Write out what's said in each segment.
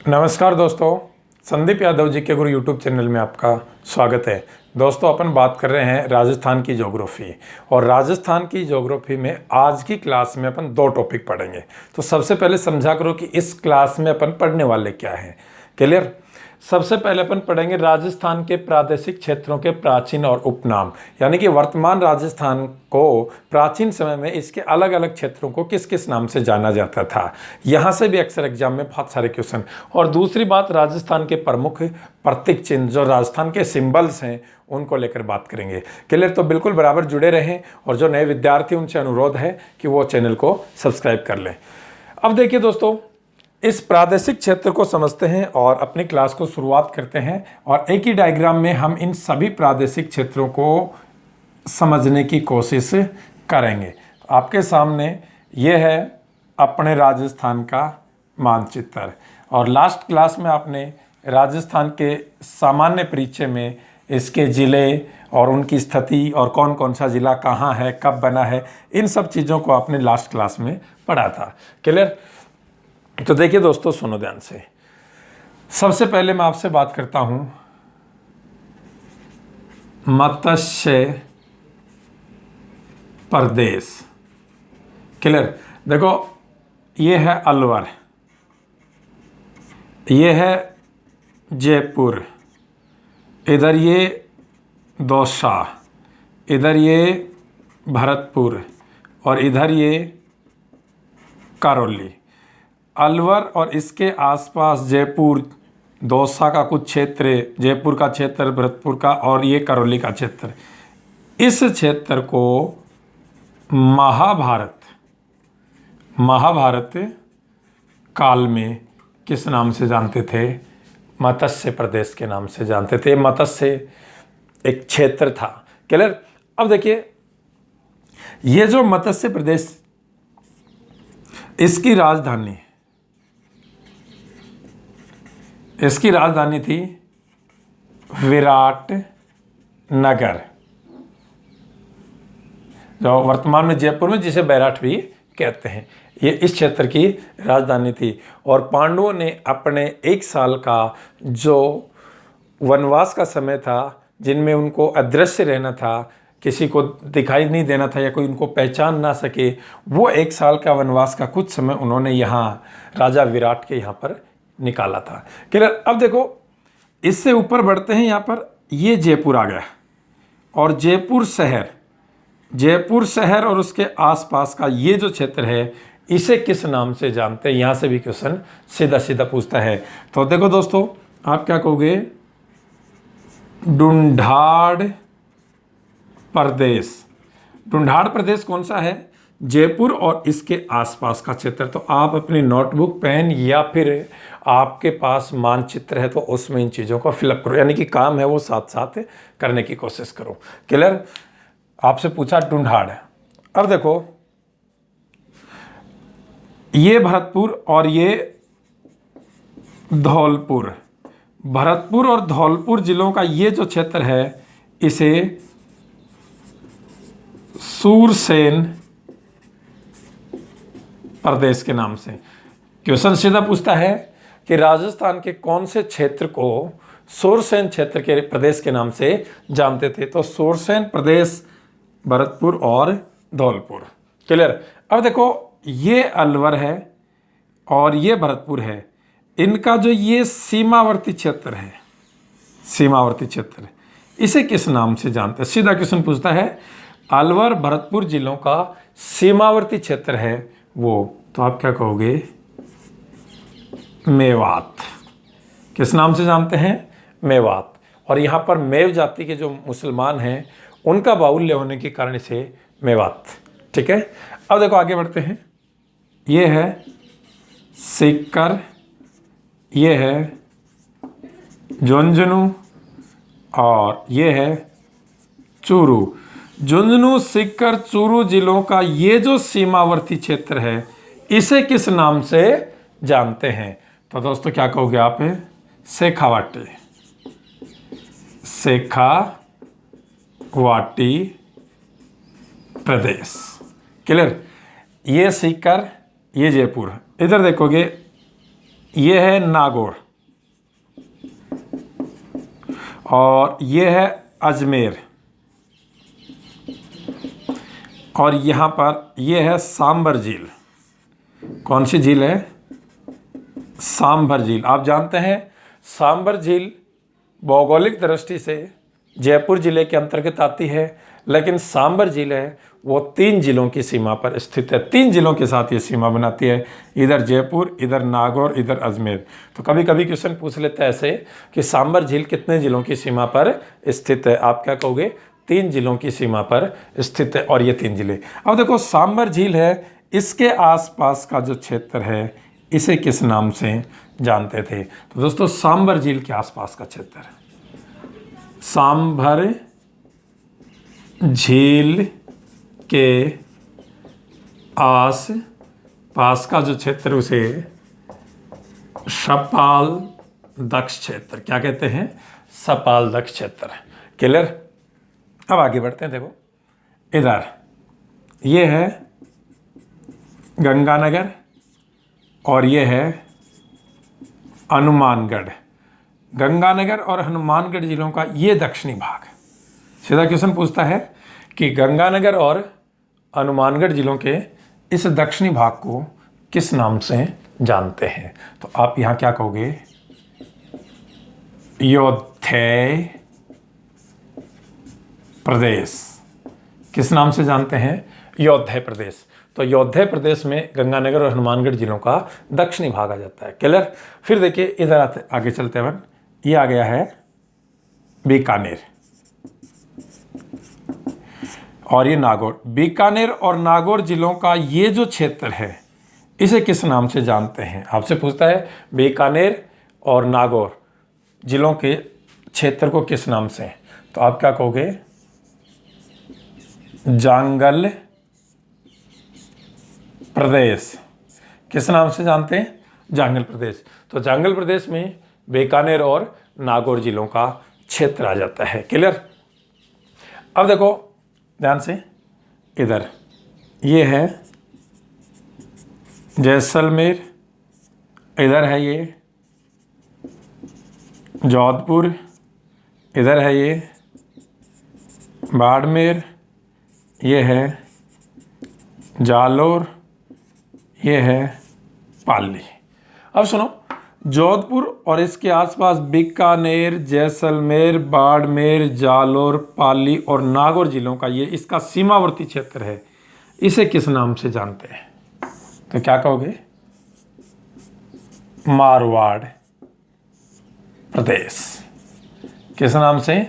नमस्कार दोस्तों, संदीप यादव जी के गुरु यूट्यूब चैनल में आपका स्वागत है। दोस्तों, अपन बात कर रहे हैं राजस्थान की ज्योग्राफी। और राजस्थान की ज्योग्राफी में आज की क्लास में अपन दो टॉपिक पढ़ेंगे। तो सबसे पहले समझा करो कि इस क्लास में अपन पढ़ने वाले क्या हैं। क्लियर? सबसे पहले अपन पढ़ेंगे राजस्थान के प्रादेशिक क्षेत्रों के प्राचीन और उपनाम, यानी कि वर्तमान राजस्थान को प्राचीन समय में इसके अलग अलग क्षेत्रों को किस किस नाम से जाना जाता था। यहाँ से भी अक्सर एग्जाम में बहुत सारे क्वेश्चन। और दूसरी बात, राजस्थान के प्रमुख प्रतीक चिन्ह जो राजस्थान के सिंबल्स हैं उनको लेकर बात करेंगे। क्लियर? तो बिल्कुल बराबर जुड़े रहें। और जो नए विद्यार्थी उनसे अनुरोध है कि वो चैनल को सब्सक्राइब कर लें। अब देखिए दोस्तों, इस प्रादेशिक क्षेत्र को समझते हैं और अपनी क्लास को शुरुआत करते हैं। और एक ही डायग्राम में हम इन सभी प्रादेशिक क्षेत्रों को समझने की कोशिश करेंगे। आपके सामने ये है अपने राजस्थान का मानचित्र। और लास्ट क्लास में आपने राजस्थान के सामान्य परिचय में इसके ज़िले और उनकी स्थिति और कौन कौन सा ज़िला कहाँ है, कब बना है, इन सब चीज़ों को आपने लास्ट क्लास में पढ़ा था। क्लियर? तो देखिए दोस्तों, सुनो ध्यान से। सबसे पहले मैं आपसे बात करता हूं मत्स्य प्रदेश। क्लियर? देखो, ये है अलवर, ये है जयपुर, इधर ये दौसा, इधर ये भरतपुर और इधर ये करौली। अलवर और इसके आसपास जयपुर, दौसा का कुछ क्षेत्र, जयपुर का क्षेत्र, भरतपुर का और ये करौली का क्षेत्र। इस क्षेत्र को महाभारत काल में किस नाम से जानते थे? मत्स्य प्रदेश के नाम से जानते थे। मत्स्य एक क्षेत्र था। क्लियर? अब देखिए, ये जो मत्स्य प्रदेश, इसकी राजधानी थी विराट नगर, जो वर्तमान में जयपुर में जिसे बैराट भी कहते हैं। ये इस क्षेत्र की राजधानी थी। और पांडवों ने अपने 1 साल का जो वनवास का समय था, जिनमें उनको अदृश्य रहना था, किसी को दिखाई नहीं देना था या कोई उनको पहचान ना सके, वो 1 साल का वनवास का कुछ समय उन्होंने यहाँ राजा विराट के यहाँ पर निकाला था। क्लियर? अब देखो, इससे ऊपर बढ़ते हैं। यहाँ पर ये जयपुर आ गया और जयपुर शहर और उसके आसपास का ये जो क्षेत्र है, इसे किस नाम से जानते हैं? यहाँ से भी क्वेश्चन सीधा सीधा पूछता है। तो देखो दोस्तों, आप क्या कहोगे? ढूंढाड़ प्रदेश। ढूंढाड़ प्रदेश कौन सा है? जयपुर और इसके आसपास का क्षेत्र। तो आप अपनी नोटबुक, पेन या फिर आपके पास मानचित्र है तो उसमें इन चीज़ों को फिलअप करो, यानी कि काम है वो साथ साथ करने की कोशिश करो। क्लियर? आपसे पूछा ढूंढाड़। अब देखो, ये भरतपुर और ये धौलपुर, भरतपुर और धौलपुर जिलों का ये जो क्षेत्र है, इसे सूरसेन प्रदेश के नाम से। क्वेश्चन सीधा पूछता है कि राजस्थान के कौन से क्षेत्र को सूरसेन क्षेत्र के प्रदेश के नाम से जानते थे? तो सूरसेन प्रदेश, भरतपुर और धौलपुर। क्लियर? अब देखो, ये अलवर है और ये भरतपुर है। इनका जो ये सीमावर्ती क्षेत्र है, इसे किस नाम से जानते हैं? सीधा क्वेश्चन पूछता है। अलवर भरतपुर जिलों का सीमावर्ती क्षेत्र है वो, तो आप क्या कहोगे? मेवात। किस नाम से जानते हैं? मेवात। और यहाँ पर मेव जाति के जो मुसलमान हैं, उनका बाहुल्य होने के कारण इसे मेवात। ठीक है? अब देखो, आगे बढ़ते हैं। ये है सीकर, ये है झुंझुनू और ये है चूरू। झुंझुनू, सीकर, चूरू जिलों का ये जो सीमावर्ती क्षेत्र है, इसे किस नाम से जानते हैं? तो दोस्तों, क्या कहोगे आप? शेखावाटी प्रदेश। क्लियर? ये सीकर, ये जयपुर। इधर देखोगे ये है नागौर और ये है अजमेर और यहाँ पर ये है सांभर झील। कौन सी झील है? सांभर झील। आप जानते हैं सांभर झील भौगोलिक दृष्टि से जयपुर ज़िले के अंतर्गत आती है, लेकिन सांभर झील है वो 3 जिलों की सीमा पर स्थित है। 3 जिलों के साथ ये सीमा बनाती है, इधर जयपुर, इधर नागौर, इधर अजमेर। तो कभी कभी क्वेश्चन पूछ लेता है ऐसे कि सांभर झील कितने जिलों की सीमा पर स्थित है? आप क्या कहोगे? 3 जिलों की सीमा पर स्थित है और ये 3 जिले। अब देखो सांभर झील है, इसके आसपास का जो क्षेत्र है इसे किस नाम से जानते थे? तो दोस्तों सांभर झील के आसपास का क्षेत्र, सांभर झील के आस पास का जो क्षेत्र उसे सपाल दक्ष क्षेत्र, क्या कहते हैं? सपाल दक्ष क्षेत्र। क्लियर? अब आगे बढ़ते हैं। देखो इधर ये है गंगानगर और ये है हनुमानगढ़। गंगानगर और हनुमानगढ़ जिलों का ये दक्षिणी भाग। सीधा क्वेश्चन पूछता है कि गंगानगर और हनुमानगढ़ जिलों के इस दक्षिणी भाग को किस नाम से जानते हैं? तो आप यहाँ क्या कहोगे? योद्धे प्रदेश। किस नाम से जानते हैं? योद्धे प्रदेश। तो योद्धे प्रदेश में गंगानगर और हनुमानगढ़ जिलों का दक्षिणी भाग आ जाता है। क्लियर? फिर देखिए इधर आगे चलते हैं। ये आ गया है बीकानेर और ये नागौर। बीकानेर और नागौर जिलों का ये जो क्षेत्र है इसे किस नाम से जानते हैं? आपसे पूछता है बीकानेर और नागौर जिलों के क्षेत्र को किस नाम से? तो आप क्या कहोगे? जांगल प्रदेश। किस नाम से जानते हैं? जांगल प्रदेश। तो जांगल प्रदेश में बीकानेर और नागौर जिलों का क्षेत्र आ जाता है। क्लियर? अब देखो ध्यान से, इधर ये है जैसलमेर, इधर है ये जोधपुर, इधर है ये बाड़मेर, ये है जालोर, ये है पाली। अब सुनो, जोधपुर और इसके आसपास बीकानेर, जैसलमेर, बाड़मेर, जालोर, पाली और नागौर जिलों का ये इसका सीमावर्ती क्षेत्र है, इसे किस नाम से जानते हैं? तो क्या कहोगे? मारवाड़ प्रदेश। किस नाम से?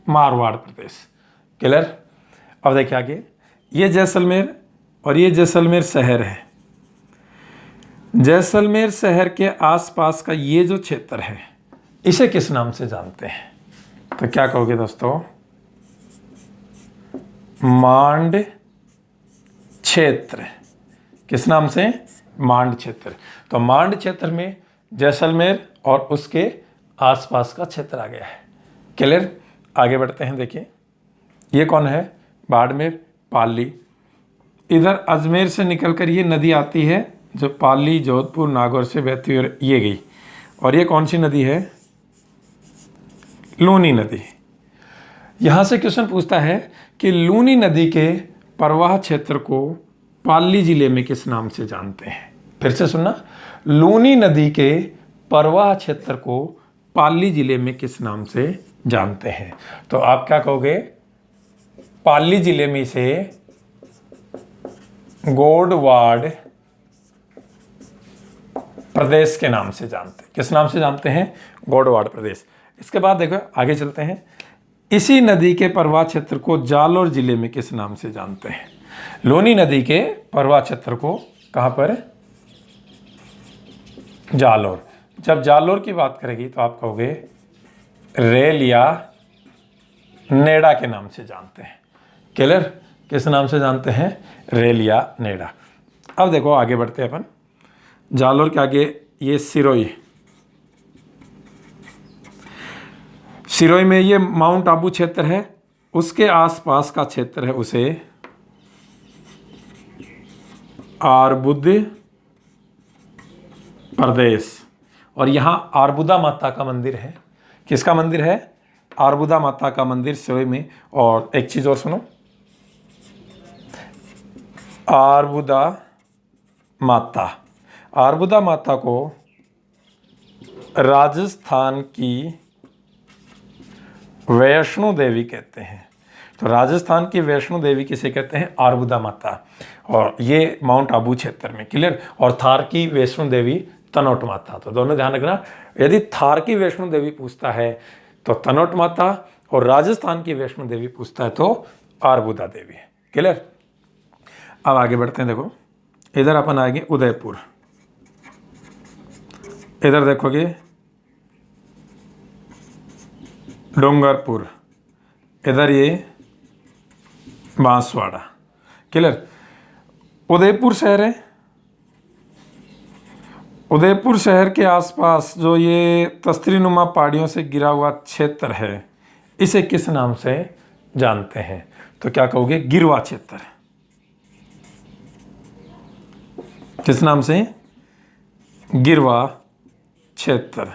मारवाड़ प्रदेश। क्लियर? अब देखिए आगे, ये जैसलमेर और ये जैसलमेर शहर है। जैसलमेर शहर के आसपास का ये जो क्षेत्र है इसे किस नाम से जानते हैं? तो क्या कहोगे दोस्तों? मांड क्षेत्र। किस नाम से? मांड क्षेत्र। तो मांड क्षेत्र में जैसलमेर और उसके आसपास का क्षेत्र आ गया है। क्लियर? आगे बढ़ते हैं। देखिए ये कौन है? बाड़मेर, पाली। इधर अजमेर से निकलकर ये नदी आती है जो पाली, जोधपुर, नागौर से बहती हुई ये गई। और ये कौन सी नदी है? लूनी नदी। यहाँ से क्वेश्चन पूछता है कि लूनी नदी के प्रवाह क्षेत्र को पाली जिले में किस नाम से जानते हैं? फिर से सुनना, लूनी नदी के प्रवाह क्षेत्र को पाली जिले में किस नाम से जानते हैं? तो आप क्या कहोगे? पाली जिले में से गोडवाड़ प्रदेश के नाम से जानते हैं। किस नाम से जानते हैं? गोडवाड़ प्रदेश। इसके बाद देखो आगे चलते हैं। इसी नदी के प्रवाह क्षेत्र को जालोर जिले में किस नाम से जानते हैं? लूनी नदी के प्रवाह क्षेत्र को कहाँ पर? जालोर। जब जालोर की बात करेगी तो आप कहोगे रेल या नेड़ा के नाम से जानते हैं। क्लियर? किस नाम से जानते हैं? रेल या नेड़ा। अब देखो आगे बढ़ते हैं अपन। जालोर के आगे ये सिरोही। सिरोही में ये माउंट आबू क्षेत्र है, उसके आसपास का क्षेत्र है उसे आरबुद प्रदेश। और यहाँ आरबुदा माता का मंदिर है। किसका मंदिर है? आरबुदा माता का मंदिर सेवई में। और एक चीज़ और सुनो, आरबुदा माता, आरबुदा माता को राजस्थान की वैष्णो देवी कहते हैं। तो राजस्थान की वैष्णो देवी किसे कहते हैं? आरबुदा माता। और ये माउंट आबू क्षेत्र में, क्लियर। और थार की वैष्णो देवी तनोट माता। तो दोनों ध्यान रखना, यदि थार की वैष्णो देवी पूछता है तो तनोट माता, और राजस्थान की वैष्णो देवी पूछता है तो आरबुदा देवी, क्लियर। अब आगे बढ़ते हैं। देखो इधर अपन आएंगे उदयपुर, इधर देखोगे डूंगरपुर, इधर ये बांसवाड़ा, क्लियर। उदयपुर शहर है, उदयपुर शहर के आसपास जो ये तस्तरीनुमा पहाड़ियों से घिरा हुआ क्षेत्र है, इसे किस नाम से जानते हैं? तो क्या कहोगे? गिरवा क्षेत्र। किस नाम से? गिरवा क्षेत्र,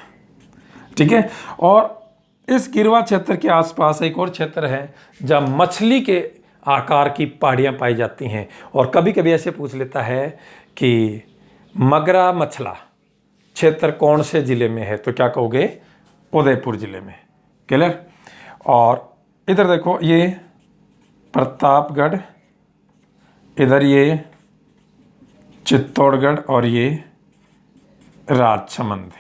ठीक है। और इस गिरवा क्षेत्र के आसपास एक और क्षेत्र है जहाँ मछली के आकार की पहाड़ियाँ पाई जाती हैं। और कभी कभी ऐसे पूछ लेता है कि मगरा मछला क्षेत्र कौन से ज़िले में है? तो क्या कहोगे? उदयपुर ज़िले में, क्लियर। और इधर देखो ये प्रतापगढ़, इधर ये चित्तौड़गढ़ और ये राजसमंद।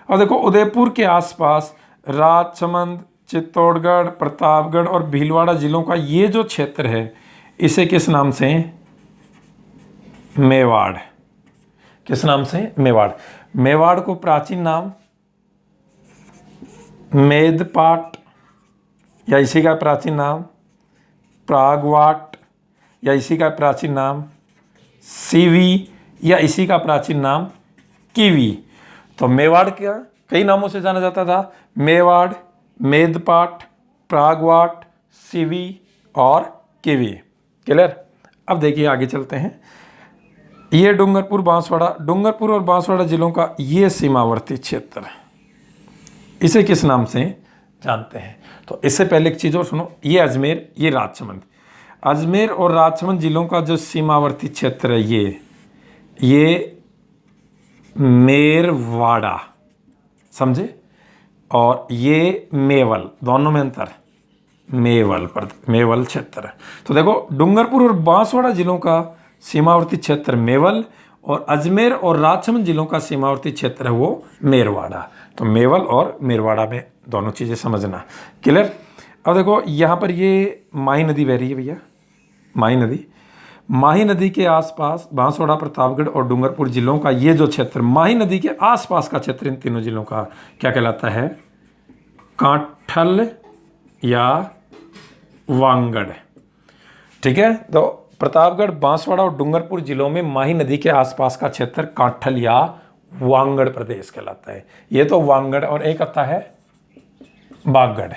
और देखो उदयपुर के आसपास राजसमंद, चित्तौड़गढ़, प्रतापगढ़ और भीलवाड़ा जिलों का ये जो क्षेत्र है, इसे किस नाम से? मेवाड़। किस नाम से? मेवाड़। मेवाड़ को प्राचीन नाम मेदपाट, या इसी का प्राचीन नाम प्रागवाट, या इसी का प्राचीन नाम सीवी, या इसी का प्राचीन नाम कीवी। तो मेवाड़ क्या कई नामों से जाना जाता था? मेवाड़, मेदपाट, प्रागवाट, सीवी और कीवी, क्लियर। अब देखिए आगे चलते हैं। ये डूंगरपुर बांसवाड़ा, डूंगरपुर और बांसवाड़ा जिलों का ये सीमावर्ती क्षेत्र, इसे किस नाम से जानते हैं? तो इससे पहले एक चीज़ और सुनो, ये अजमेर, ये राजसमंद। अजमेर और राजसमंद जिलों का जो सीमावर्ती क्षेत्र है ये मेरवाड़ा, समझे। और ये मेवल, दोनों में अंतर, मेवल पर मेवल क्षेत्र। तो देखो डूंगरपुर और बांसवाड़ा जिलों का सीमावर्ती क्षेत्र मेवल, और अजमेर और राजसमंद जिलों का सीमावर्ती क्षेत्र है वो मेरवाड़ा। तो मेवल और मेरवाड़ा में दोनों चीज़ें समझना, क्लियर। अब देखो यहाँ पर ये माही नदी बह रही है भैया, माही नदी। माही नदी के आसपास बांसवाड़ा, प्रतापगढ़ और डूंगरपुर जिलों का ये जो क्षेत्र, माही नदी के आसपास का क्षेत्र, इन तीनों जिलों का क्या कहलाता है? कांठल या वांगड़, ठीक है। तो प्रतापगढ़, बांसवाड़ा और डूंगरपुर जिलों में माही नदी के आसपास का क्षेत्र कांठल या वांगड़ प्रदेश कहलाता है। ये तो वांगड़, और एक आता है बागड़।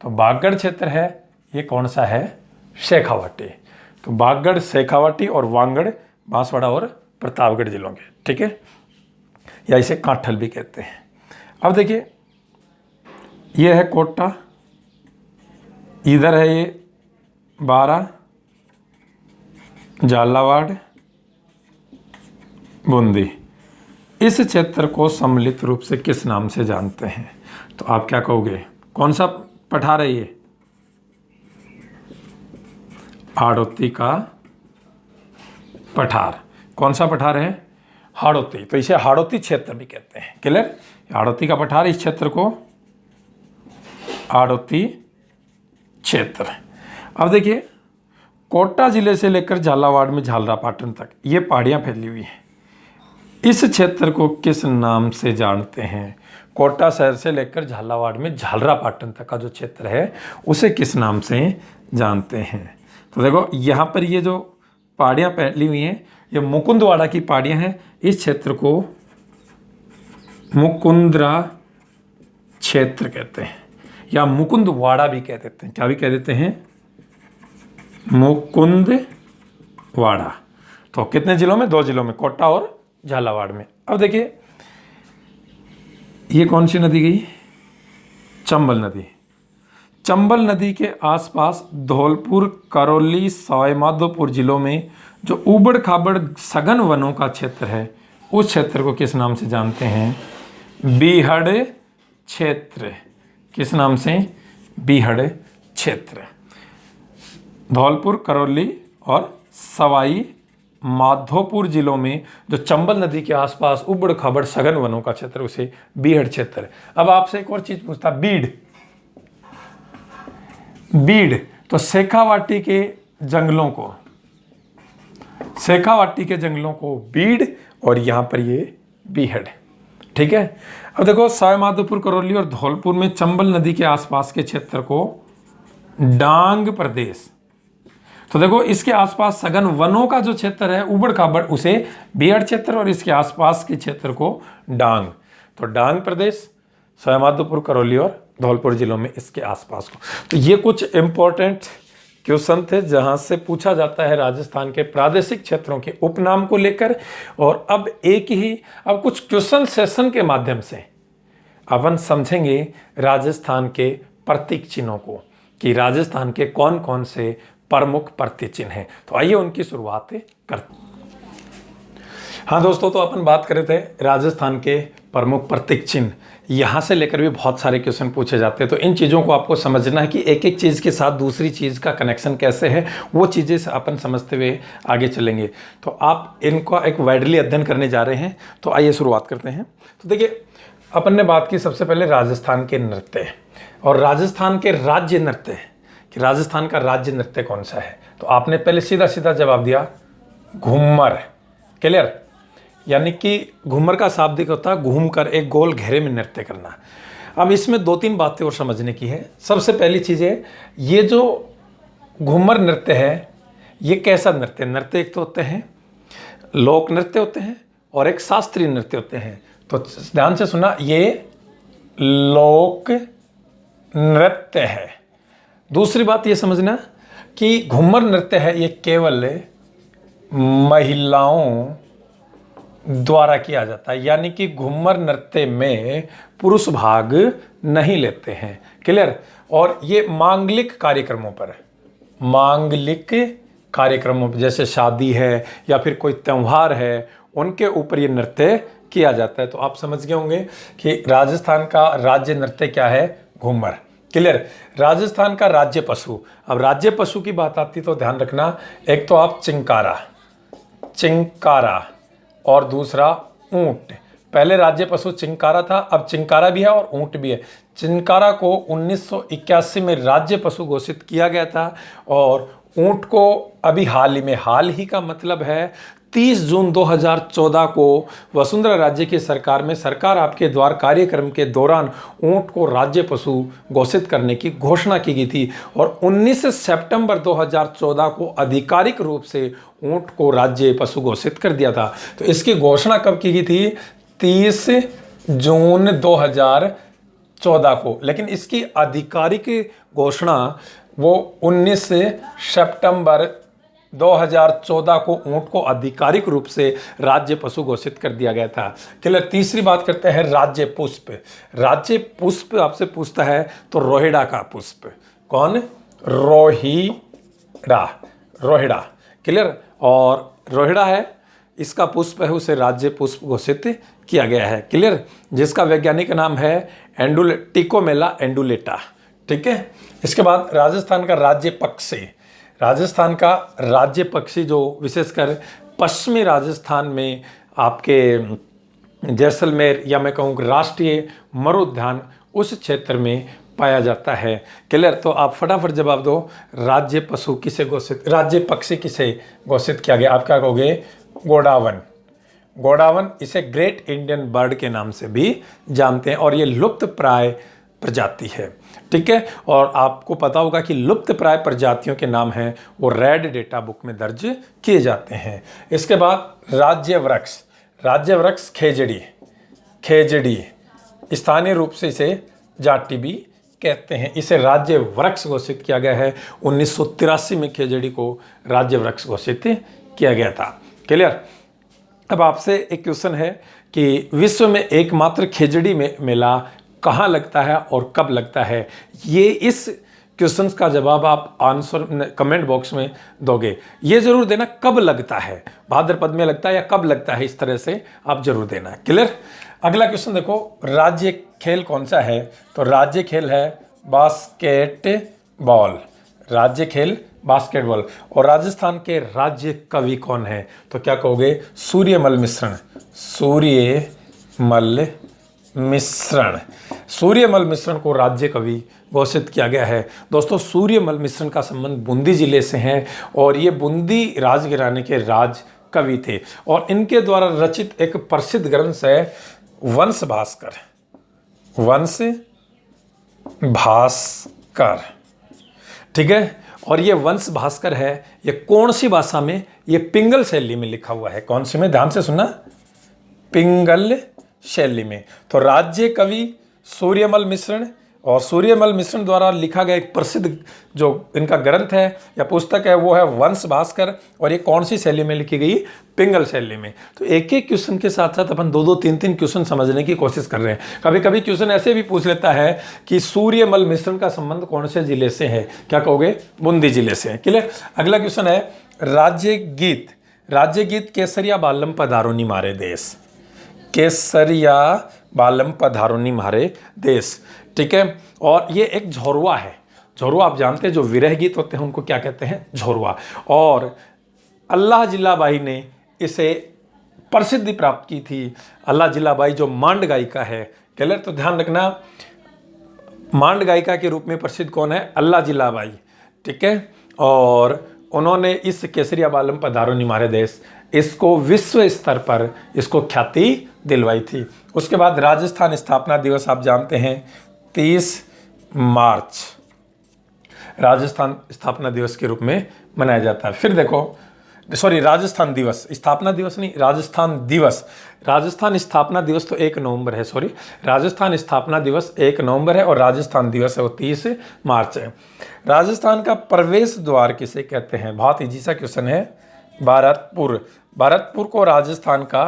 तो बागड़ क्षेत्र है, ये कौन सा है? शेखावाटी। तो बागड़, शेखावाटी और वांगड़ बांसवाड़ा और प्रतापगढ़ जिलों के, ठीक है, या इसे कांठल भी कहते हैं। अब देखिए ये है कोटा, इधर है ये बारा, झालावाड़, बूंदी। इस क्षेत्र को सम्मिलित रूप से किस नाम से जानते हैं? तो आप क्या कहोगे? कौन सा पठार है ये? हाड़ौती का पठार। कौन सा पठार है? हाड़ौती। तो इसे हाड़ौती क्षेत्र भी कहते हैं, क्लियर। हाड़ौती का पठार, इस क्षेत्र को हाड़ौती क्षेत्र। अब देखिए कोटा जिले से लेकर झालावाड़ में झालरापाटन तक ये पहाड़ियाँ फैली हुई हैं। इस क्षेत्र को किस नाम से जानते हैं? कोटा शहर से लेकर झालावाड़ में झालरापाटन तक का जो क्षेत्र है उसे किस नाम से जानते हैं? तो देखो यहाँ पर ये जो पहाड़ियाँ फैली हुई हैं ये मुकुंदवाड़ा की पहाड़ियाँ हैं। इस क्षेत्र को मुकुंदरा क्षेत्र कहते हैं, या मुकुंदवाड़ा भी कह देते हैं। क्या भी कह देते हैं? मुकुंदवाड़ा। तो कितने जिलों में? 2 जिलों में, कोटा और झालावाड़ में। अब देखिए ये कौन सी नदी गई? चंबल नदी। चंबल नदी के आसपास धौलपुर, करौली, सवाईमाधोपुर जिलों में जो ऊबड़ खाबड़ सघन वनों का क्षेत्र है, उस क्षेत्र को किस नाम से जानते हैं? बीहड़ क्षेत्र। किस नाम से? बीहड़ क्षेत्र। धौलपुर, करौली और सवाई माधोपुर जिलों में जो चंबल नदी के आसपास उबड़ खाबड़ सघन वनों का क्षेत्र, उसे बीहड़ क्षेत्र। अब आपसे एक और चीज पूछता, बीड़। बीड़ तो शेखावाटी के जंगलों को, शेखावाटी के जंगलों को बीड़, और यहां पर ये बीहड़। ठीक है। अब देखो, सवाईमाधोपुर, करौली और धौलपुर में चंबल नदी के आसपास के क्षेत्र को डांग प्रदेश। तो देखो, इसके आसपास सघन वनों का जो क्षेत्र है उबड़ खाबड़, उसे बीहड़ क्षेत्र, और इसके आसपास के क्षेत्र को डांग। तो डांग प्रदेश, सवाईमाधोपुर, करौली और धौलपुर जिलों में इसके आसपास को। तो ये कुछ इंपॉर्टेंट क्वेश्चन थे जहां से पूछा जाता है राजस्थान के प्रादेशिक क्षेत्रों के उपनाम को लेकर। और अब कुछ क्वेश्चन सेशन के माध्यम से अपन समझेंगे राजस्थान के प्रतीक चिन्हों को, कि राजस्थान के कौन कौन से प्रमुख प्रतीक चिन्ह हैं। तो आइए उनकी शुरुआत करते हैं। हाँ दोस्तों, तो अपन बात कर रहे थे राजस्थान के प्रमुख प्रतीक चिन्ह। यहाँ से लेकर भी बहुत सारे क्वेश्चन पूछे जाते हैं, तो इन चीज़ों को आपको समझना है कि एक एक चीज़ के साथ दूसरी चीज़ का कनेक्शन कैसे है, वो चीज़ें अपन समझते हुए आगे चलेंगे। तो आप इनका एक वाइडली अध्ययन करने जा रहे हैं, तो आइए शुरुआत करते हैं। तो देखिए, अपन ने बात की सबसे पहले राजस्थान के नृत्य और राजस्थान के राज्य नृत्य, कि राजस्थान का राज्य नृत्य कौन सा है। तो आपने पहले सीधा सीधा जवाब दिया घूमर। क्लियर? यानी कि घूमर का शाब्दिक होता है घूमकर एक गोल घेरे में नृत्य करना। अब इसमें दो तीन बातें और समझने की है। सबसे पहली चीज़ है, ये जो घूमर नृत्य है, ये कैसा नृत्य? नृत्य एक तो होते हैं लोक नृत्य होते हैं और एक शास्त्रीय नृत्य होते हैं। तो ध्यान से सुना, ये लोक नृत्य है। दूसरी बात ये समझना कि घूमर नृत्य है, ये केवल महिलाओं द्वारा किया जाता है, यानी कि घूमर नृत्य में पुरुष भाग नहीं लेते हैं। क्लियर? और ये मांगलिक कार्यक्रमों पर, जैसे शादी है या फिर कोई त्यौहार है, उनके ऊपर ये नृत्य किया जाता है। तो आप समझ गए होंगे कि राजस्थान का राज्य नृत्य क्या है? घूमर। क्लियर? राजस्थान का राज्य पशु, अब राज्य पशु की बात आती तो ध्यान रखना, एक तो आप चिंकारा और दूसरा ऊंट। पहले राज्य पशु चिंकारा था, अब चिंकारा भी है और ऊंट भी है। चिंकारा को 1981 में राज्य पशु घोषित किया गया था, और ऊंट को अभी हाल ही का मतलब है 30 जून 2014 को वसुंधरा राज्य की सरकार में सरकार आपके द्वार कार्यक्रम के दौरान ऊंट को राज्य पशु घोषित करने की घोषणा की गई थी, और 19 सितंबर 2014 को आधिकारिक रूप से ऊंट को राज्य पशु घोषित कर दिया था। तो इसकी घोषणा कब की गई थी? 30 जून 2014 को, लेकिन इसकी आधिकारिक घोषणा वो 19 सितंबर 2014 को ऊंट को आधिकारिक रूप से राज्य पशु घोषित कर दिया गया था। क्लियर? तीसरी बात करते हैं राज्य पुष्प। राज्य पुष्प आपसे पूछता है तो रोहिड़ा का पुष्प। कौन? रोहिड़ा। क्लियर? और रोहिड़ा है, इसका पुष्प है, उसे राज्य पुष्प घोषित किया गया है। क्लियर? जिसका वैज्ञानिक नाम है टिकोमेला एंडुलेटा। ठीक है। इसके बाद राजस्थान का राज्य पक्षी। राजस्थान का राज्य पक्षी जो विशेषकर पश्चिमी राजस्थान में आपके जैसलमेर, या मैं कहूँ राष्ट्रीय मरुद्यान, उस क्षेत्र में पाया जाता है। क्लियर? तो आप फटाफट जवाब दो, राज्य पक्षी किसे घोषित किया गया? आप क्या कहोगे? गोडावन। इसे ग्रेट इंडियन बर्ड के नाम से भी जानते हैं, और ये लुप्त प्राय प्रजाति है। ठीक है। और आपको पता होगा कि लुप्त प्राय प्रजातियों के नाम हैं वो रेड डेटा बुक में दर्ज किए जाते हैं। इसके बाद राज्य वृक्ष खेजड़ी, स्थानीय रूप से इसे जाटी भी कहते हैं। इसे राज्य वृक्ष घोषित किया गया है। 1983 में खेजड़ी को राज्य वृक्ष घोषित किया गया था। क्लियर? अब आपसे एक क्वेश्चन है कि विश्व में एकमात्र खिचड़ी में मेला कहाँ लगता है और कब लगता है। ये इस क्वेश्चंस का जवाब आप आंसर कमेंट बॉक्स में दोगे। ये जरूर देना कब लगता है, भाद्रपद में लगता है या कब लगता है, इस तरह से आप जरूर देना। क्लियर। अगला क्वेश्चन देखो, राज्य खेल कौन सा है? तो राज्य खेल है बास्केटबॉल। राज्य खेल बास्केटबॉल। और राजस्थान के राज्य कवि कौन है? तो क्या कहोगे? सूर्यमल मिश्रण। सूर्यमल मिश्रण। सूर्यमल मिश्रण को राज्य कवि घोषित किया गया है। दोस्तों, सूर्यमल मिश्रण का संबंध बूंदी जिले से है और ये बूंदी राजघराने के राज कवि थे और इनके द्वारा रचित एक प्रसिद्ध ग्रंथ है वंश भास्कर। वंश भास्कर, ठीक है। और ये वंश भास्कर है, ये कौन सी भाषा में? ये पिंगल शैली में लिखा हुआ है। कौन सी में? ध्यान से सुनना, पिंगल शैली में। तो राज्य कवि सूर्यमल मिश्रण, और सूर्यमल मिश्रण द्वारा लिखा गया एक प्रसिद्ध जो इनका ग्रंथ है या पुस्तक है वो है वंश भास्कर। और ये कौन सी शैली में लिखी गई? पिंगल शैली में। तो एक एक क्वेश्चन के साथ साथ अपन 2-2, 3-3 क्वेश्चन समझने की कोशिश कर रहे हैं। कभी कभी क्वेश्चन ऐसे भी पूछ लेता है कि सूर्यमल मिश्रण का संबंध कौन से जिले से है? क्या कहोगे? बूंदी जिले से है। क्लियर। अगला क्वेश्चन है राज्य गीत। राज्य गीत केसरिया बालम पधारोनी मारे देश। केसरिया बालम पधारोनी मारे देश, ठीक है। और ये एक झोरवा है। झोरवा आप जानते हैं, जो विरह गीत होते हैं उनको क्या कहते हैं? झोरवा। और अल्लाह जिल्लाबाई ने इसे प्रसिद्धि प्राप्त की थी। अल्लाह जिल्लाबाई जो मांड गायिका है। क्लियर। तो ध्यान रखना, मांड गायिका के रूप में प्रसिद्ध कौन है? अल्लाह जिल्लाबाई, ठीक है। और उन्होंने इस केसरिया बालम पधारोनी मारे देश, इसको विश्व स्तर पर इसको ख्याति दिलवाई थी। उसके बाद राजस्थान स्थापना दिवस आप जानते हैं 30 मार्च राजस्थान स्थापना दिवस के रूप में मनाया जाता है। फिर देखो, सॉरी, राजस्थान दिवस, स्थापना दिवस नहीं, राजस्थान दिवस। राजस्थान स्थापना दिवस तो 1 नवंबर है, सॉरी, राजस्थान स्थापना दिवस 1 नवंबर है और राजस्थान दिवस है वो 30 मार्च है। राजस्थान का प्रवेश द्वार किसे कहते हैं? बहुत इजी सा क्वेश्चन है। भरतपुर। भरतपुर को राजस्थान का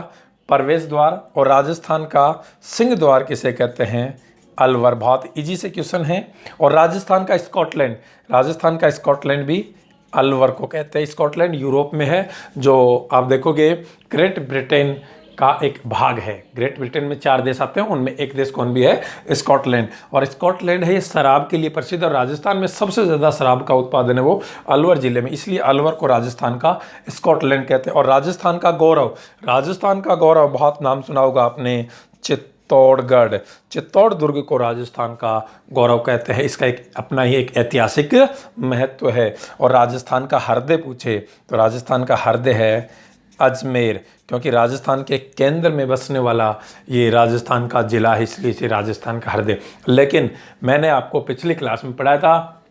प्रवेश द्वार और राजस्थान का सिंह द्वार किसे कहते हैं? अलवर। बहुत इजी से क्वेश्चन है। और राजस्थान का स्कॉटलैंड, राजस्थान का स्कॉटलैंड भी अलवर को कहते हैं। स्कॉटलैंड यूरोप में है, जो आप देखोगे ग्रेट ब्रिटेन का एक भाग है। ग्रेट ब्रिटेन में 4 देश आते हैं, उनमें एक देश कौन भी है? स्कॉटलैंड। और स्कॉटलैंड है ये शराब के लिए प्रसिद्ध, और राजस्थान में सबसे ज़्यादा शराब का उत्पादन है वो अलवर जिले में, इसलिए अलवर को राजस्थान का स्कॉटलैंड कहते हैं। और राजस्थान का गौरव, राजस्थान का गौरव बहुत नाम सुना होगा आपने, चित्तौड़गढ़। चित्तौड़ दुर्ग को राजस्थान का गौरव कहते हैं। इसका एक अपना ही एक ऐतिहासिक महत्व है। और राजस्थान का हृदय पूछे तो राजस्थान का हृदय है अजमेर, क्योंकि राजस्थान के केंद्र में बसने वाला ये राजस्थान का जिला है, इसलिए इसे राजस्थान का हृदय। लेकिन मैंने आपको पिछली क्लास में पढ़ाया था,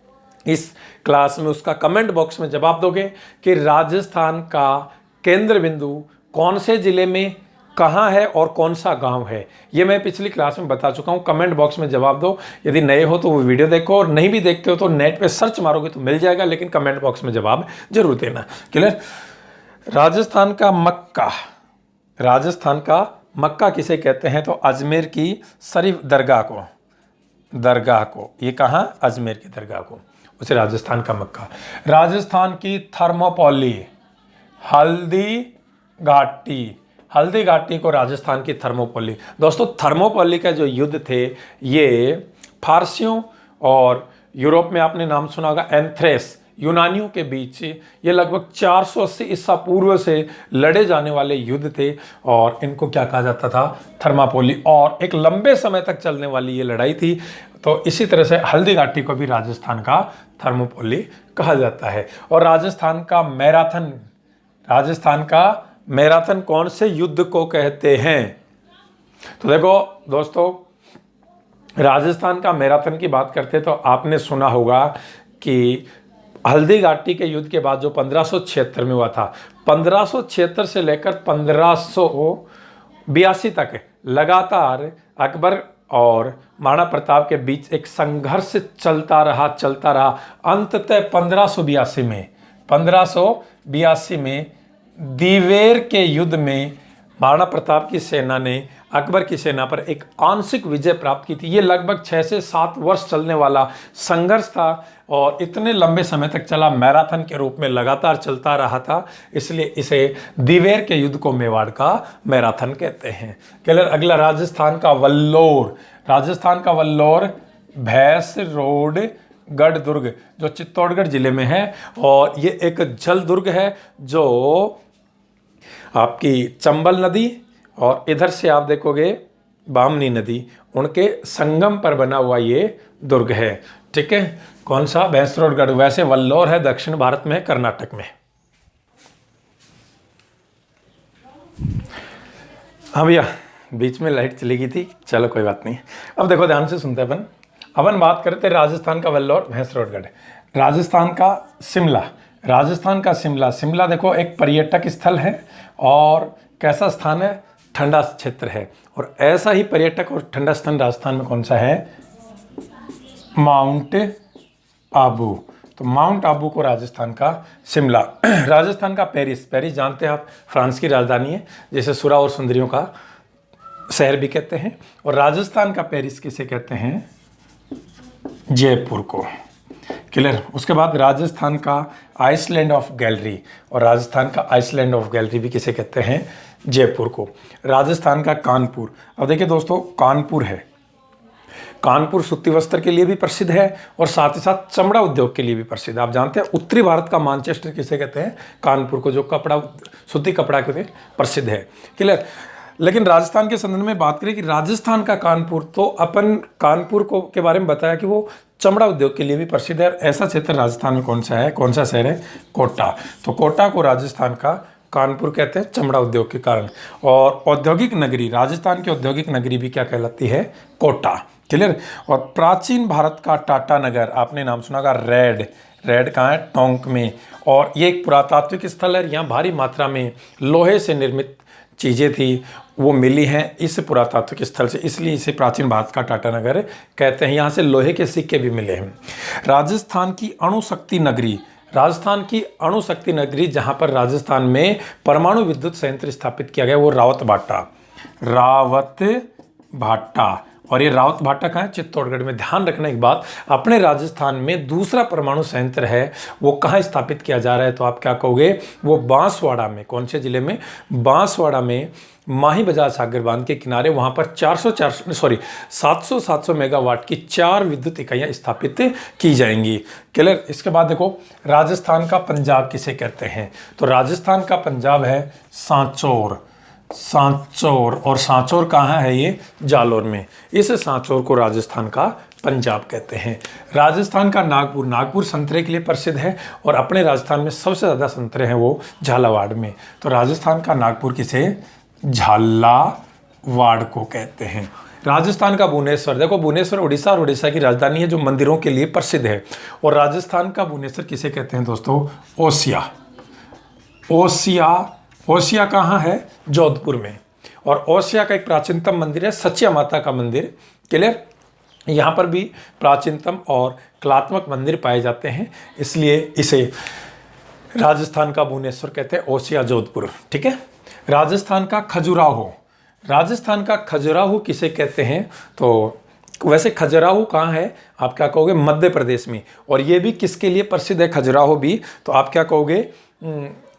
इस क्लास में उसका कमेंट बॉक्स में जवाब दोगे कि राजस्थान का केंद्र बिंदु कौन से जिले में कहाँ है और कौन सा गांव है। ये मैं पिछली क्लास में बता चुका हूँ। कमेंट बॉक्स में जवाब दो। यदि नए हो तो वो वीडियो देखो, और नहीं भी देखते हो तो नेट पे सर्च मारोगे तो मिल जाएगा, लेकिन कमेंट बॉक्स में जवाब जरूर देना। क्लियर। राजस्थान का मक्का, राजस्थान का मक्का किसे कहते हैं? तो अजमेर की शरीफ दरगाह को, दरगाह को, ये कहाँ? अजमेर की दरगाह को, उसे राजस्थान का मक्का। राजस्थान की थर्मोपॉली, हल्दी घाटी, हल्दी घाटी को राजस्थान की थर्मोपॉली। दोस्तों, थर्मोपॉली का जो युद्ध थे ये फारसियों और यूरोप में आपने नाम सुना होगा एंथ्रेस, यूनानियों के बीच ये लगभग 480 ईसा पूर्व से लड़े जाने वाले युद्ध थे, और इनको क्या कहा जाता था? थर्मोपॉली। और एक लंबे समय तक चलने वाली ये लड़ाई थी। तो इसी तरह से हल्दी घाटी को भी राजस्थान का थर्मोपॉली कहा जाता है। और राजस्थान का मैराथन, राजस्थान का मैराथन कौन से युद्ध को कहते हैं? तो देखो दोस्तों, राजस्थान का मैराथन की बात करते हैं तो आपने सुना होगा कि हल्दी घाटी के युद्ध के बाद जो 1576 में हुआ था, 1576 से लेकर 1582 तक लगातार अकबर और महाराणा प्रताप के बीच एक संघर्ष चलता रहा। अंततः 1582 में दीवेर के युद्ध में महाराणा प्रताप की सेना ने अकबर की सेना पर एक आंशिक विजय प्राप्त की थी। ये लगभग 6 से 7 वर्ष चलने वाला संघर्ष था और इतने लंबे समय तक चला, मैराथन के रूप में लगातार चलता रहा था, इसलिए इसे दिवेर के युद्ध को मेवाड़ का मैराथन कहते हैं। क्लियर। अगला राजस्थान का वल्लोर। राजस्थान का वल्लोर भैंसरोड गढ़ दुर्ग जो चित्तौड़गढ़ जिले में है, और ये एक जल दुर्ग है जो आपकी चंबल नदी और इधर से आप देखोगे बामनी नदी, उनके संगम पर बना हुआ ये दुर्ग है। ठीक है। कौन सा? भैंसरोडगढ़। वैसे वल्लोर है दक्षिण भारत में, कर्नाटक में। हाँ भैया, बीच में लाइट चली गई थी, चलो कोई बात नहीं। अब देखो ध्यान से सुनते अपन बात करते राजस्थान का वल्लोर भैंसरोडगढ़। राजस्थान का शिमला। राजस्थान का शिमला। शिमला देखो एक पर्यटक स्थल है और कैसा स्थान है? ठंडा क्षेत्र है। और ऐसा ही पर्यटक और ठंडा स्थान राजस्थान में कौन सा है? माउंट आबू। तो माउंट आबू को राजस्थान का शिमला। राजस्थान का पेरिस। पेरिस जानते हैं आप, फ्रांस की राजधानी है, जैसे सुरा और सुंदरियों का शहर भी कहते हैं। और राजस्थान का पेरिस किसे कहते हैं? जयपुर को। क्लियर। उसके बाद राजस्थान का आइसलैंड ऑफ गैलरी। और राजस्थान का आइसलैंड ऑफ गैलरी भी किसे कहते हैं? जयपुर को। राजस्थान का कानपुर। अब देखिए दोस्तों, कानपुर है, कानपुर सूती वस्त्र के लिए भी प्रसिद्ध है और साथ ही साथ चमड़ा उद्योग के लिए भी प्रसिद्ध है। आप जानते हैं उत्तरी भारत का मैनचेस्टर किसे कहते हैं? कानपुर को, जो कपड़ा, सूती कपड़ा के लिए प्रसिद्ध है। क्लियर। लेकिन राजस्थान के संदर्भ में बात करें कि राजस्थान का कानपुर, तो अपन कानपुर को के बारे में बताया कि वो चमड़ा उद्योग के लिए भी प्रसिद्ध है। ऐसा क्षेत्र राजस्थान में कौन सा है? कौन सा शहर है? कोटा। तो कोटा को राजस्थान का कानपुर कहते हैं चमड़ा उद्योग के कारण। और औद्योगिक नगरी, राजस्थान की औद्योगिक नगरी भी क्या कहलाती है? कोटा। क्लियर। और प्राचीन भारत का टाटा नगर, आपने नाम सुना होगा, रेड। रेड कहाँ है? टोंक में। और ये एक पुरातात्विक स्थल है। यहाँ भारी मात्रा में लोहे से निर्मित चीज़ें थी, वो मिली हैं इस पुरातात्विक स्थल से, इसलिए इसे प्राचीन भारत का टाटा नगर कहते हैं। यहाँ से लोहे के सिक्के भी मिले हैं। राजस्थान की अणुशक्ति नगरी। राजस्थान की अणुशक्ति नगरी, जहाँ पर राजस्थान में परमाणु विद्युत संयंत्र स्थापित किया गया, वो रावत भाटा। रावत भाटा। और ये रावत भाटा कहाँ है? चित्तौड़गढ़ में। ध्यान रखना एक बात, अपने राजस्थान में दूसरा परमाणु संयंत्र है, वो कहाँ स्थापित किया जा रहा है? तो आप क्या कहोगे? वो बांसवाड़ा में। कौन से जिले में? बांसवाड़ा में, माही बजाज सागर बांध के किनारे। वहाँ पर 700 मेगावाट की 4 विद्युत इकाइयाँ स्थापित की जाएंगी। क्लियर। इसके बाद देखो, राजस्थान का पंजाब किसे कहते हैं? तो राजस्थान का पंजाब है सांचौर। सांचौर। और सांचौर कहाँ है? ये जालौर में। इस सांचौर को राजस्थान का पंजाब कहते हैं। राजस्थान का नागपुर। नागपुर संतरे के लिए प्रसिद्ध है और अपने राजस्थान में सबसे ज़्यादा संतरे हैं वो झालावाड़ में। तो राजस्थान का नागपुर किसे? झालावाड़ को कहते हैं। राजस्थान का भुवनेश्वर। देखो भुवनेश्वर उड़ीसा और उड़ीसा की राजधानी है, जो मंदिरों के लिए प्रसिद्ध है। और राजस्थान का भुवनेश्वर किसे कहते हैं दोस्तों? ओसिया। ओसिया। ओसिया कहाँ है? जोधपुर में। और ओसिया का एक प्राचीनतम मंदिर है सचिया माता का मंदिर। क्लियर। यहाँ पर भी प्राचीनतम और कलात्मक मंदिर पाए जाते हैं, इसलिए इसे राजस्थान का भुवनेश्वर कहते हैं, ओसिया जोधपुर। ठीक है। राजस्थान का खजुराहो। राजस्थान का खजुराहो किसे कहते हैं? तो वैसे खजुराहो कहाँ है? आप क्या कहोगे? मध्य प्रदेश में। और ये भी किसके लिए प्रसिद्ध है खजुराहो भी? तो आप क्या कहोगे?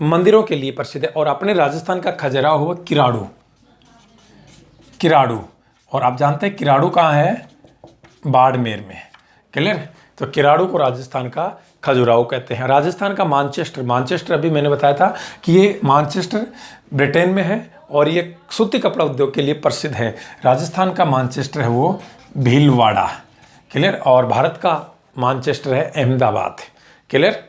मंदिरों के लिए प्रसिद्ध है। और अपने राजस्थान का खजुराहो किराड़ू। किराड़ू। और आप जानते हैं किराड़ू कहाँ है? बाड़मेर में। क्लियर। तो किराड़ू को राजस्थान का खजुराहो कहते हैं। राजस्थान का मानचेस्टर। मानचेस्टर अभी मैंने बताया था कि ये मानचेस्टर ब्रिटेन में है और ये सूती कपड़ा उद्योग के लिए प्रसिद्ध है। राजस्थान का मानचेस्टर है वो भीलवाड़ा। क्लियर। और भारत का मानचेस्टर है अहमदाबाद। क्लियर।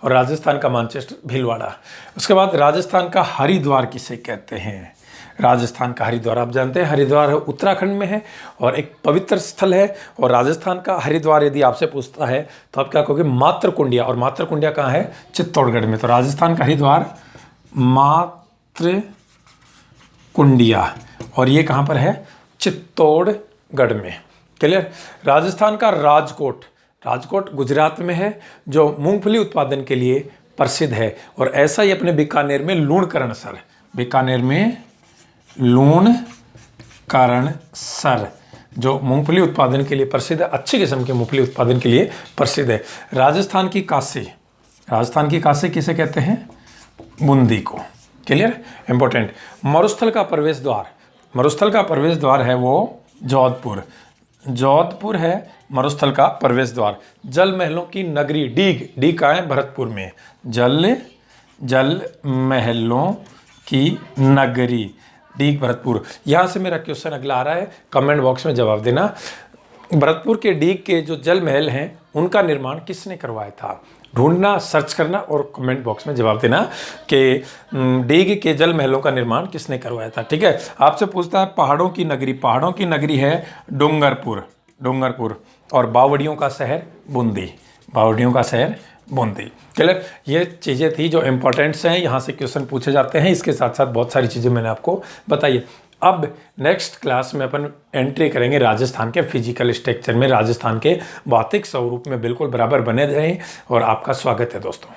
और राजस्थान का मानचेस्टर भीलवाड़ा। उसके बाद राजस्थान का हरिद्वार किसे कहते हैं? राजस्थान का हरिद्वार, आप जानते हैं हरिद्वार उत्तराखंड में है और एक पवित्र स्थल है। और राजस्थान का हरिद्वार यदि आपसे पूछता है तो आप क्या कहोगे? मातृकुंडिया। और मातृकुंडिया कहाँ है? चित्तौड़गढ़ में। तो राजस्थान का हरिद्वार मातृकुंडिया, और ये कहाँ पर है? चित्तौड़गढ़ में। क्लियर। राजस्थान का राजकोट। राजकोट गुजरात में है, जो मूंगफली उत्पादन के लिए प्रसिद्ध है। और ऐसा ही अपने बीकानेर में लूणकरणसर। बीकानेर में लूण करण सर जो मूंगफली उत्पादन के लिए प्रसिद्ध है, अच्छी किस्म के मूंगफली उत्पादन के लिए प्रसिद्ध है। राजस्थान की काशी, राजस्थान की काशी किसे कहते हैं? बूंदी को। Clear, important. मरुस्थल का प्रवेश द्वार, मरुस्थल का प्रवेश द्वार है वो जोधपुर, जोधपुर है मरुस्थल का प्रवेश द्वार। जल महलों की नगरी डीग, डीग कहाँ है? भरतपुर में। जल महलों की नगरी डीग भरतपुर। यहाँ से मेरा क्वेश्चन अगला आ रहा है, कमेंट बॉक्स में जवाब देना। भरतपुर के डीग के जो जल महल हैं उनका निर्माण किसने करवाया था? ढूंढना, सर्च करना और कमेंट बॉक्स में जवाब देना कि डीग के जल महलों का निर्माण किसने करवाया था। ठीक है, आपसे पूछता है पहाड़ों की नगरी, पहाड़ों की नगरी है डूंगरपुर, डूंगरपुर। और बावड़ियों का शहर बूंदी, बावड़ियों का शहर बूंदी। क्लियर, ये चीज़ें थी जो इंपॉर्टेंट्स हैं, यहाँ से क्वेश्चन पूछे जाते हैं। इसके साथ साथ बहुत सारी चीज़ें मैंने आपको बताई। अब नेक्स्ट क्लास में अपन एंट्री करेंगे राजस्थान के फिजिकल स्ट्रक्चर में, राजस्थान के भौतिक स्वरूप में। बिल्कुल बराबर बने रहें और आपका स्वागत है दोस्तों।